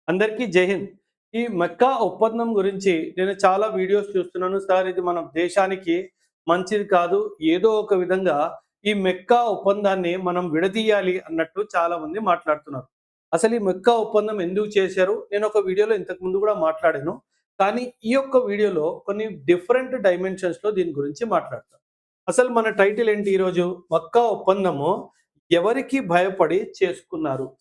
అందరికీ జై హింద్. ఈ మెక్కా ఒప్పందం గురించి నేను చాలా వీడియోస్ చూస్తున్నాను. సార్ ఇది మన దేశానికి మంచిది కాదు. ఏదో ఒక విధంగా ఈ మెక్కా ఒప్పందాన్ని మనం విడదీయాలి అన్నట్టు చాలామంది మాట్లాడుతున్నారు. అసలు ఈ మెక్కా ఒప్పందం ఎందుకు చేశారు? నేను ఒక వీడియోలో ఇంతకు ముందు కూడా మాట్లాడాను. కానీ ఈ యొక్క వీడియోలో కొన్ని డిఫరెంట్ డైమెన్షన్స్‌లో దీని గురించి మాట్లాడతాను. అసలు మన టైటిల్ ఏంటి ఈరోజు? మక్కా ఒప్పందము ఎవరికి భయపడి చేసుకున్నారు?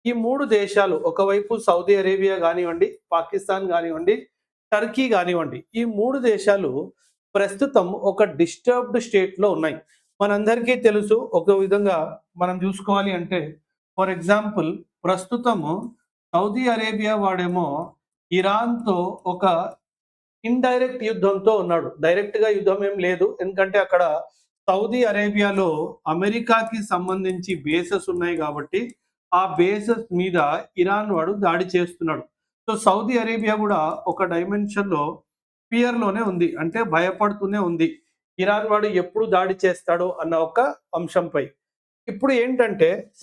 ఈ 3 దేశాలు ఒకవైపు సౌదీ అరేబియా గానివ్వండి, పాకిస్తాన్ గానివ్వండి, టర్కీ గానివ్వండి. ఈ 3 దేశాలు ప్రస్తుతం ఒక డిస్టర్బ్డ్ స్టేట్‌లో ఉన్నాయి. మనందరికీ తెలుసు ఒక విధంగా మనం చూసుకోవాలి అంటే ఫర్ ఎగ్జాంపుల్ ప్రస్తుతము సౌదీ అరేబియా వాడేమో ఇరాన్‌తో ఒక ఇండైరెక్ట్ యుద్ధంతో ఉన్నాడు. డైరెక్ట్‌గా యుద్ధం ఏం లేదు. ఎందుకంటే అక్కడ సౌదీ అరేబియాలో అమెరికాకి సంబంధించి బేసెస్ ఉన్నాయి కాబట్టి ఆ బేసెస్ మీద ఇరాన్ వాడు దాడి చేస్తున్నాడు. సో సౌదీ అరేబియా కూడా ఒక డైమెన్షన్‌లో ఫియర్‌లోనే ఉంది. అంటే భయపడుతూనే ఉంది. ఇరాన్ వాడు ఎప్పుడు దాడి చేస్తాడో అన్న ఒక అంశంపై. ఇప్పుడు ఏంటంటే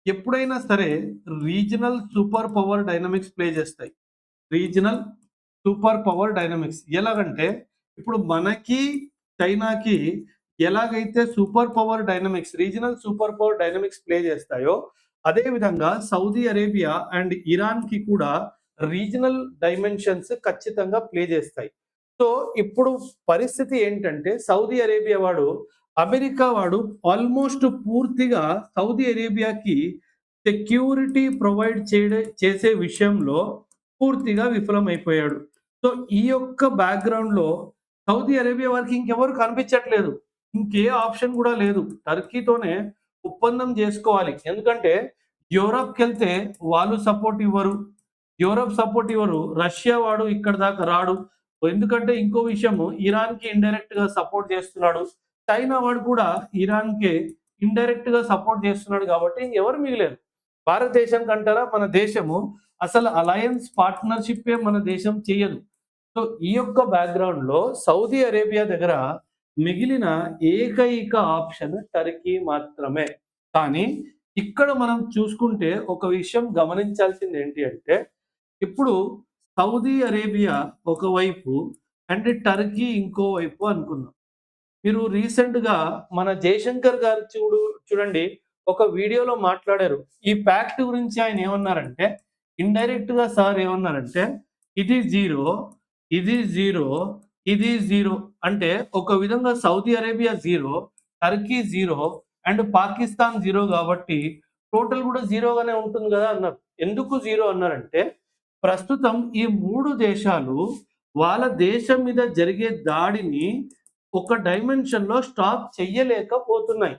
ఎప్పుడైనా సరే regional super power dynamics play చేస్తాయి. రీజనల్ సూపర్ పవర్ డైనమిక్స్ ఎలాగంటే ఇప్పుడు మనకి చైనాకి ఎలాగైతే super power dynamics regional super power dynamics play చేస్తాయో అదే విధంగా సౌదీ అరేబియా అండ్ ఇరాన్ కి కూడా రీజనల్ డైమెన్షన్స్ ఖచ్చితంగా ప్లే చేస్తాయి. సో ఇప్పుడు పరిస్థితి ఏంటంటే సౌదీ అరేబియా వాడు అమెరికా వాడు ఆల్మోస్ట్ పూర్తిగా సౌదీ అరేబియాకి సెక్యూరిటీ ప్రొవైడ్ చేసే విషయంలో పూర్తిగా విఫలమైపోయాడు. సో ఈ యొక్క బ్యాక్‌గ్రౌండ్‌లో సౌదీ అరేబియా వారికి ఇంకెవరు కనిపించట్లేదు. ఇంకే ఆప్షన్ కూడా లేదు. టర్కీతోనే ఒప్పందం జేసుకోవాలి. ఎందుకంటే యూరప్‌కెళ్తే వాళ్ళు సపోర్ట్ ఇవ్వరు. యూరప్ సపోర్ట్ ఇవ్వరు. రష్యా వాడు ఇక్కడి దాకా రాడు. ఎందుకంటే ఇంకో విషయము ఇరాన్‌కి ఇండైరెక్ట్‌గా సపోర్ట్ చేస్తున్నాడు. చైనా వాడు కూడా ఇరాన్‌కి ఇండైరెక్ట్‌గా సపోర్ట్ చేస్తున్నాడు కాబట్టి ఇంకెవరు మిగిలారు. భారతదేశానికంటారా మన దేశము అసలు అలయన్స్ పార్ట్నర్‌షిప్పే మన దేశం చెయ్యదు. సో ఈ యొక్క బ్యాక్‌గ్రౌండ్‌లో సౌదీ అరేబియా దగ్గర మిగిలిన ఏకైక ఆప్షన్ టర్కీ మాత్రమే. కానీ ఇక్కడ మనం చూసుకుంటే ఒక విషయం గమనించాల్సింది ఏంటి అంటే, ఇప్పుడు సౌదీ అరేబియా ఒకవైపు అండ్ టర్కీ ఇంకో వైపు అనుకుందాం. మీరు రీసెంట్‌గా మన జయశంకర్ గారు చూడండి ఒక వీడియోలో మాట్లాడారు. ఈ పాక్ట్ గురించి ఆయన ఏమన్నారంటే, ఇండైరెక్ట్‌గా సార్ ఏమన్నారంటే, ఇది 0, ఇది 0, ఇది 0 అంటే ఒక విధంగా Saudi Arabia 0, Turkey 0 and Pakistan 0 కాబట్టి టోటల్ కూడా 0 గానే ఉంటుంది గదా! అన్నారు. ఎందుకు 0 అన్నారంటే, ప్రస్తుతం ఈ 3 దేశాలు వాళ్ళ దేశం మీద జరిగే దాడిని ఒక డైమెన్షన్‌లో స్టాప్ చెయ్యలేకపోతున్నాయి.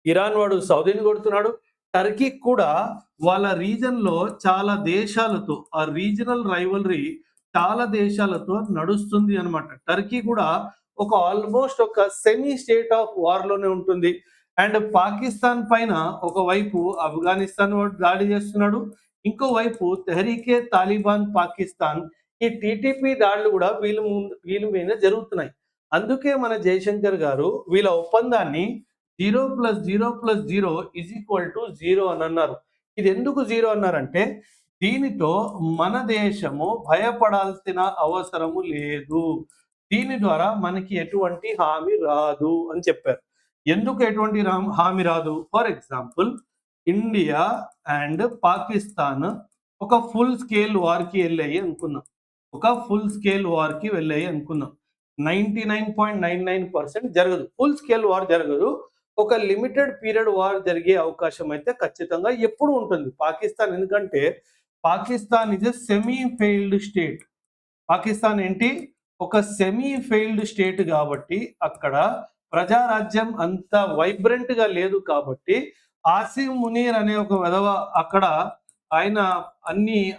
ఇరాన్ వాడు సౌదీని కొడుతున్నాడు. టర్కీ కూడా వాళ్ళ రీజన్‌లో చాలా దేశాలతో ఆ రీజనల్ రైవల్రీ చాలా దేశాలతో నడుస్తుంది అన్నమాట. టర్కీ కూడా ఒక ఆల్మోస్ట్ ఒక సెమీ స్టేట్ ఆఫ్ వార్‌లోనే ఉంటుంది. అండ్ పాకిస్తాన్ పైన ఒకవైపు ఆఫ్ఘనిస్తాన్ వాడు దాడి చేస్తున్నాడు. ఇంకోవైపు తెహ్రీకే తాలిబాన్ పాకిస్తాన్ ఈ టీటీపీ దాడులు కూడా వీళ్ళ మీద జరుగుతున్నాయి. అందుకే మన జయశంకర్ గారు వీళ్ళ ఒప్పందాన్ని 0+0+0 అని అన్నారు. ఇది ఎందుకు 0 అన్నారంటే, దీనితో మన దేశము భయపడాల్సిన అవసరము లేదు. దీని ద్వారా మనకి ఎటువంటి హామీ రాదు అని చెప్పారు. ఎందుకు ఎటువంటి హామీ రాదు? For example India and Pakistan ఒక ఫుల్ స్కేల్ వార్‌కి వెళ్ళాయి అనుకుందాం. ఒక ఫుల్ స్కేల్ వార్‌కి వెళ్ళాయి అనుకుందాం. 99.99% జరగదు. ఫుల్ స్కేల్ వార్ జరగదు. ఒక లిమిటెడ్ పీరియడ్ వార్ జరిగే అవకాశం అయితే ఖచ్చితంగా ఎప్పుడు ఉంటుంది. పాకిస్తాన్ ఎందుకంటే Pakistan is a semi failed state. Pakistan ఏంటి? ఒక సెమీ ఫెయిల్డ్ స్టేట్ కాబట్టి అక్కడ ప్రజారాజ్యం అంత వైబ్రెంట్‌గా లేదు కాబట్టి ఆసిమ్ మునీర్ అనే ఒక వెధవ అక్కడ ఆయన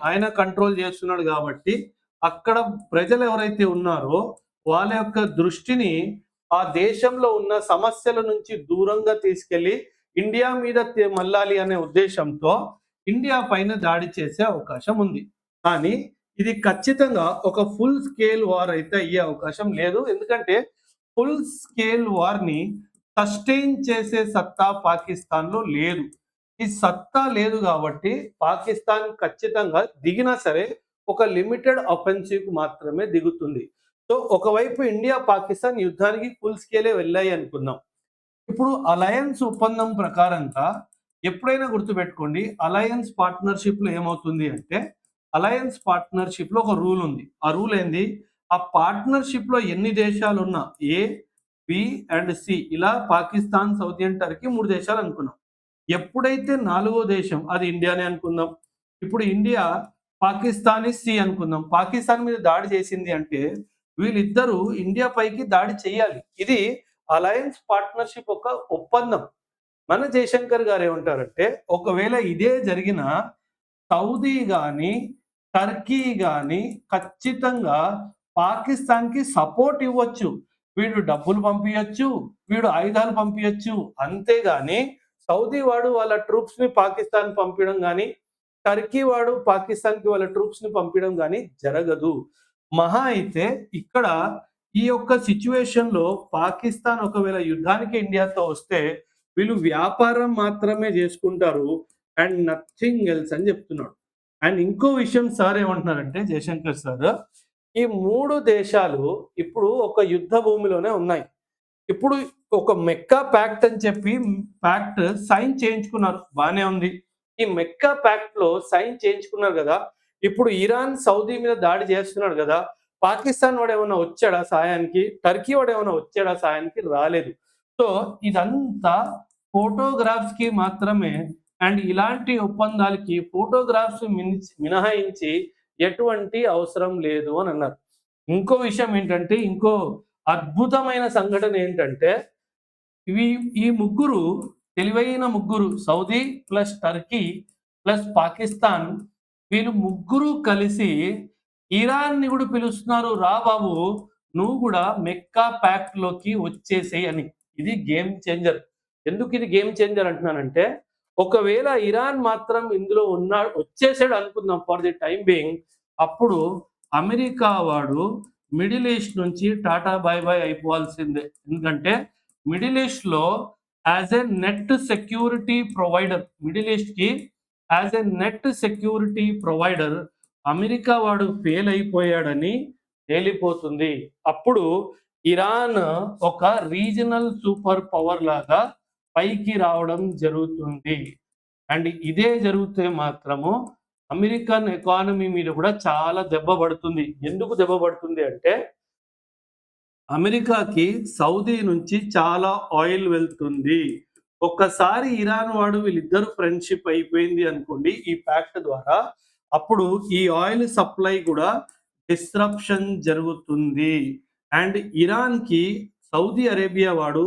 ఆయన కంట్రోల్ చేస్తున్నాడు కాబట్టి అక్కడ ప్రజలు ఎవరైతే ఉన్నారో వాళ్ళ యొక్క దృష్టిని ఆ దేశంలో ఉన్న సమస్యల నుంచి దూరంగా తీసుకెళ్లి ఇండియా మీద మళ్ళాలి అనే ఉద్దేశంతో ఇండియా పైన దాడి చేసే అవకాశం ఉంది. కానీ ఇది ఖచ్చితంగా ఒక ఫుల్ స్కేల్ వార్ అయితే అయ్యే అవకాశం లేదు. ఎందుకంటే ఫుల్ స్కేల్ వార్‌ని సస్టైన్ చేసే సత్తా పాకిస్తాన్‌లో లేదు. ఈ సత్తా లేదు కాబట్టి పాకిస్తాన్ ఖచ్చితంగా దిగినా సరే ఒక లిమిటెడ్ అఫెన్సివ్‌కి మాత్రమే దిగుతుంది. సో, ఒకవైపు ఇండియా, పాకిస్తాన్ యుద్ధానికి ఫుల్ స్కేలే వెళ్ళాయి అనుకుందాం. ఇప్పుడు అలయన్స్ ఒప్పందం ప్రకారంగా ఎప్పుడైనా గుర్తుపెట్టుకోండి, అలయన్స్ పార్ట్నర్‌షిప్‌లో ఏమవుతుంది అంటే, అలయన్స్ పార్ట్నర్‌షిప్‌లో ఒక రూల్ ఉంది. ఆ రూల్ ఏంది? ఆ పార్ట్నర్‌షిప్‌లో ఎన్ని దేశాలున్నా ఏ, బి అండ్ సి ఇలా పాకిస్తాన్, సౌదీ అండ్ టర్కీ 3 దేశాలు అనుకున్నాం. ఎప్పుడైతే నాలుగో దేశం అది ఇండియానే అనుకుందాం. ఇప్పుడు ఇండియా పాకిస్తాన్ ఇస్ సి అనుకుందాం. పాకిస్తాన్ మీద దాడి చేసింది అంటే వీళ్ళిద్దరూ ఇండియా పైకి దాడి చేయాలి. ఇది అలయన్స్ పార్ట్నర్‌షిప్ ఒక ఒప్పందం. మన జయశంకర్ గారు ఏమంటారంటే ఒకవేళ ఇదే జరిగినా సౌదీ గాని, టర్కీ గాని ఖచ్చితంగా పాకిస్తాన్‌కి సపోర్ట్ ఇవ్వచ్చు. వీడు డబ్బులు పంపియచ్చు, వీడు ఆయుధాలు పంపియచ్చు. అంతేగాని సౌదీ వాడు వాళ్ళ ట్రూప్స్‌ని పాకిస్తాన్ పంపియడం గాని, టర్కీ వాడు పాకిస్తాన్‌కి వాళ్ళ ట్రూప్స్‌ని పంపియడం గాని జరగదు. మహా అయితే ఇక్కడ ఈ యొక్క సిట్యుయేషన్‌లో పాకిస్తాన్ ఒకవేళ యుద్ధానికి ఇండియాతో వస్తే వీళ్ళు వ్యాపారం మాత్రమే జేసుకుంటారు. అండ్ నథింగ్ ఎల్స్ అని చెప్తున్నాడు. అండ్ ఇంకో విషయం సార్ ఏమంటున్నారంటే జయశంకర్ సార్, ఈ 3 దేశాలు ఇప్పుడు ఒక యుద్ధ భూమిలోనే ఉన్నాయి. ఇప్పుడు ఒక మెక్కా పాక్ట్ అని చెప్పి పాక్ట్ సైన్ చేయించుకున్నారు. బానే ఉంది. ఈ మెక్కా పాక్ట్‌లో సైన్ చేయించుకున్నారు గదా! ఇప్పుడు ఇరాన్, సౌదీ మీద దాడి చేస్తున్నాడు గదా! పాకిస్తాన్ వాడేమన్నా వచ్చాడా సాయానికి? టర్కీ వాడేమన్నా వచ్చాడా సాయానికి? రాలేదు. సో, ఇదంతా ఫోటోగ్రాఫ్స్‌కి మాత్రమే. అండ్ ఇలాంటి ఒప్పందాలకి ఫోటోగ్రాఫ్స్ మినహాయించి ఎటువంటి అవసరం లేదు అని అన్నారు. ఇంకో విషయం ఏంటంటే, ఇంకో అద్భుతమైన సంఘటన ఏంటంటే, ఇవి ఈ ముగ్గురు తెలివైన ముగ్గురు Saudi plus Turkey plus Pakistan వీళ్ళు ముగ్గురు కలిసి ఇరాన్‌ని గూడా పిలుస్తున్నారు. రా బాబు! నువ్వు గూడా మెక్కా పాక్ట్‌లోకి వచ్చేసేయ్ అని. ఇది గేమ్ చేంజర్. ఎందుకు ఇది గేమ్ చేంజర్ అంటున్నానంటే, ఒకవేళ ఇరాన్ మాత్రం ఇందులో వచ్చేసాడు అనుకుందాం ఫర్ ది టైమ్ బీయింగ్. అప్పుడు అమెరికా వాడు మిడిల్ ఈస్ట్ నుంచి టాటా బై బై అయిపోవాల్సిందే. ఎందుకంటే మిడిల్ ఈస్ట్‌లో as a net security provider మిడిల్ ఈస్ట్‌కి as a net security provider America వాడు ఫెయిల్ అయిపోయాడని తేలిపోతుంది. అప్పుడు ఇరాన్ ఒక రీజనల్ సూపర్ పవర్ లాగా పైకి రావడం జరుగుతుంది. అండ్ ఇదే జరిగితే మాత్రము అమెరికన్ ఎకానమీ మీద కూడా చాలా దెబ్బ పడుతుంది. ఎందుకు దెబ్బ పడుతుంది అంటే అమెరికాకి సౌదీ నుంచి చాలా ఆయిల్ వెళ్తుంది. ఒక్కసారి ఇరాన్ వాడు వీళ్ళిద్దరూ ఫ్రెండ్‌షిప్ అయిపోయింది అనుకోండి ఈ పాక్ట్ ద్వారా. అప్పుడు ఈ ఆయిల్ సప్లై కూడా డిస్రప్షన్ జరుగుతుంది. అండ్ ఇరాన్‌కి సౌదీ అరేబియా వాడు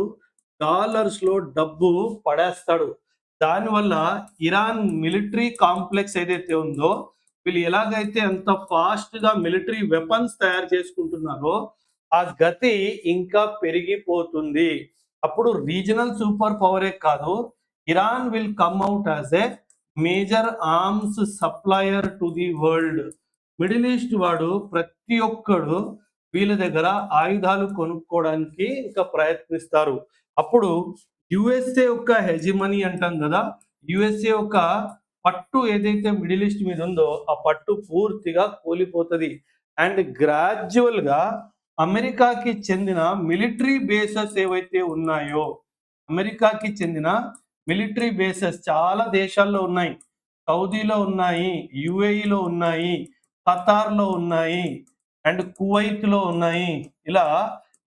డాలర్స్‌లో డబ్బు పడేస్తాడు. దానివల్ల ఇరాన్ మిలిటరీ కాంప్లెక్స్ ఏదైతే ఉందో వీళ్ళు ఎలాగైతే అంత ఫాస్ట్‌గా మిలిటరీ వెపన్స్ తయారు చేసుకుంటున్నారో ఆ గతి ఇంకా పెరిగిపోతుంది. అప్పుడు రీజనల్ సూపర్ పవరే కాదు, Iran will come out as a major arms supplier to the world. Middle East వాడు ప్రతి ఒక్కడు వీళ్ళ దగ్గర ఆయుధాలు కొనుక్కోవడానికి ఇంకా ప్రయత్నిస్తారు. అప్పుడు యుఎస్ఏ యొక్క హెజిమనీ అంటాం కదా! యుఎస్ఏ యొక్క పట్టు ఏదైతే మిడిల్ ఈస్ట్ మీద ఉందో ఆ పట్టు పూర్తిగా కూలిపోతది. అండ్ గ్రాడ్యువల్‌గా అమెరికాకి చెందిన మిలిటరీ బేసెస్ ఏవైతే ఉన్నాయో, అమెరికాకి చెందిన మిలిటరీ బేసెస్ చాలా దేశాల్లో ఉన్నాయి. సౌదీలో ఉన్నాయి, యూఏఈలో ఉన్నాయి, ఖతార్‌లో ఉన్నాయి, అండ్ కువైత్‌లో ఉన్నాయి. ఇలా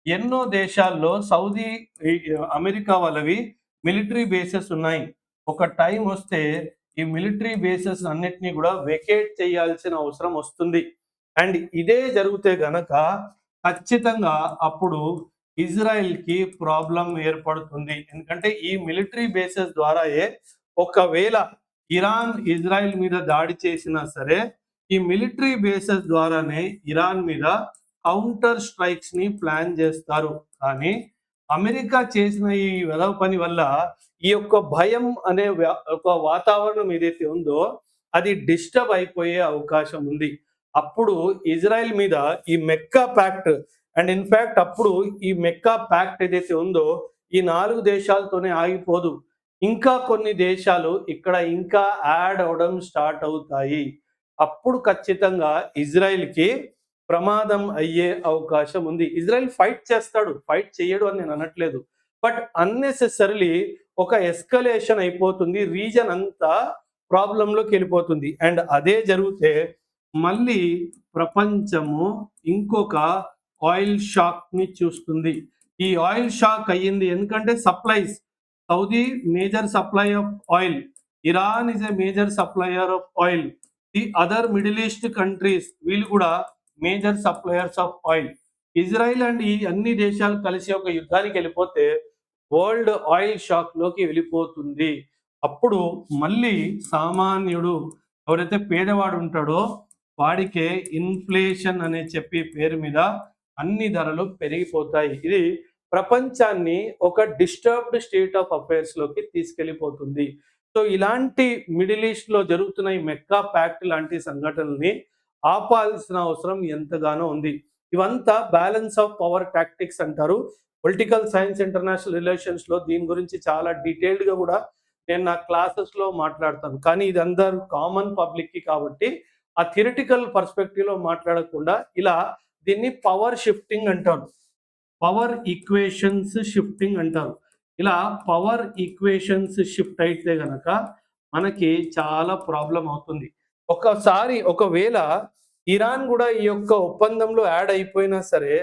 ఎన్నో దేశాల్లో సౌదీ ఈ అమెరికా వాళ్ళవి మిలిటరీ బేసెస్ ఉన్నాయి. ఒక టైం వస్తే ఈ మిలిటరీ బేసెస్ అన్నిటిని కూడా వెకేట్ చేయాల్సిన అవసరం వస్తుంది. అండ్ ఇదే జరిగితే గనక ఖచ్చితంగా అప్పుడు ఇజ్రాయెల్‌కి ప్రాబ్లమ్ ఏర్పడుతుంది. ఎందుకంటే ఈ మిలిటరీ బేసెస్ ద్వారాయే ఒకవేళ ఇరాన్ ఇజ్రాయెల్ మీద దాడి చేసినా సరే, ఈ మిలిటరీ బేసెస్ ద్వారానే ఇరాన్ మీద కౌంటర్ స్ట్రైక్స్‌ని ప్లాన్ చేస్తారు. కానీ అమెరికా చేసిన ఈ వెధవ పని వల్ల ఈ యొక్క భయం అనే ఒక వాతావరణం ఏదైతే ఉందో అది డిస్టర్బ్ అయిపోయే అవకాశం ఉంది. అప్పుడు ఇజ్రాయెల్ మీద ఈ మెక్కా పాక్ట్ అండ్ ఇన్‌ఫాక్ట్ అప్పుడు ఈ మెక్కా పాక్ట్ ఏదైతే ఉందో ఈ 4 దేశాలతోనే ఆగిపోదు. ఇంకా కొన్ని దేశాలు ఇక్కడ ఇంకా యాడ్ అవ్వడం స్టార్ట్ అవుతాయి. అప్పుడు ఖచ్చితంగా ఇజ్రాయెల్‌కి ప్రమాదం అయ్యే అవకాశం ఉంది. ఇజ్రాయెల్ ఫైట్ చేస్తాడు. ఫైట్ చెయ్యడు అని నేను అనట్లేదు. బట్ అన్నెసెసరీలీ ఒక ఎస్కలేషన్ అయిపోతుంది. రీజన్ అంతా ప్రాబ్లమ్‌లోకెళ్ళిపోతుంది. అండ్ అదే జరిగితే మళ్ళీ ప్రపంచము ఇంకొక ఆయిల్ షాక్‌ని చూస్తుంది. ఈ ఆయిల్ షాక్ అయ్యింది ఎందుకంటే supplies Saudi major supply of oil. Iran is a major supplier of oil. The other Middle East countries వీళ్ళు కూడా major suppliers of oil. Israel and ఈ అన్ని దేశాలు కలిసి ఒక యుద్ధానికి వెళ్ళిపోతే వరల్డ్ ఆయిల్ షాక్ లోకి వెళ్ళిపోతుంది. అప్పుడు మళ్ళీ సామాన్యుడు ఎవరైతే పేదవాడు ఉంటాడో వాడికే ఇన్ఫ్లేషన్ అనే చెప్పి పేరు మీద అన్ని ధరలు పెరిగిపోతాయి. ఇది ప్రపంచాన్ని ఒక డిస్టర్బ్డ్ స్టేట్ ఆఫ్ అఫైర్స్ లోకి తీసుకెళ్ళిపోతుంది. సో ఇలాంటి మిడిల్ ఈస్ట్ లో జరుగుతున్న ఈ మెక్కా ప్యాక్ట్ లాంటి సంఘటనల్ని ఆపాల్సిన అవసరం ఎంతగానో ఉంది. ఇవంతా బ్యాలెన్స్ ఆఫ్ పవర్ టాక్టిక్స్ అంటారు. పొలిటికల్ సైన్స్ ఇంటర్నేషనల్ రిలేషన్స్ లో దీని గురించి చాలా డీటెయిల్డ్ గా కూడా నేను నా క్లాసెస్ లో మాట్లాడతాను. కానీ ఇది అందరు కామన్ పబ్లిక్ కి కాబట్టి ఆ థియరిటికల్ పర్స్పెక్టివ్ లో మాట్లాడకుండా ఇలా దీన్ని పవర్ షిఫ్టింగ్ అంటారు. పవర్ ఈక్వేషన్స్ షిఫ్టింగ్ అంటారు. ఇలా పవర్ ఈక్వేషన్స్ షిఫ్ట్ అయితే గనక మనకి చాలా ప్రాబ్లం అవుతుంది. ఒకవేళ ఇరాన్ కూడా ఈ యొక్క ఒప్పందంలో యాడ్ అయిపోయినా సరే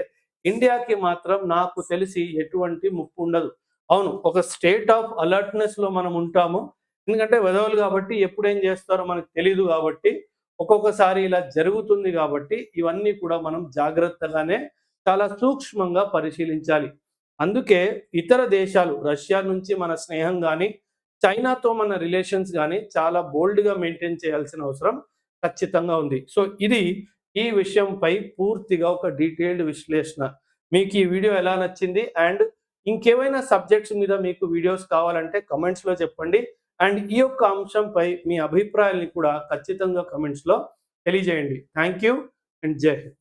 ఇండియాకి మాత్రం నాకు తెలిసి ఎటువంటి ముప్పు ఉండదు. అవును, ఒక స్టేట్ ఆఫ్ అలర్ట్‌నెస్ లో మనం ఉంటాము. ఎందుకంటే వెధవలు కాబట్టి ఎప్పుడు ఏం చేస్తారో మనకు తెలీదు కాబట్టి ఒక్కొక్కసారి ఇలా జరుగుతుంది కాబట్టి ఇవన్నీ కూడా మనం జాగ్రత్తగానే చాలా సూక్ష్మంగా పరిశీలించాలి. అందుకే ఇతర దేశాలు రష్యా నుంచి మన స్నేహం గాని, చైనాతో మన రిలేషన్స్ గాని చాలా బోల్డ్‌గా మెయింటైన్ చేయాల్సిన అవసరం ఖచ్చితంగా ఉంది. సో ఇది ఈ విషయంపై పూర్తిగా ఒక డీటెయిల్డ్ విశ్లేషణ. మీకు ఈ వీడియో ఎలా నచ్చింది? అండ్ ఇంకేమైనా సబ్జెక్ట్స్ మీద మీకు వీడియోస్ కావాలంటే కామెంట్స్‌లో చెప్పండి. అండ్ ఈ యొక్క అంశంపై మీ అభిప్రాయాల్ని కూడా ఖచ్చితంగా కామెంట్స్‌లో తెలియజేయండి. థాంక్ యూ అండ్ జై హింద్.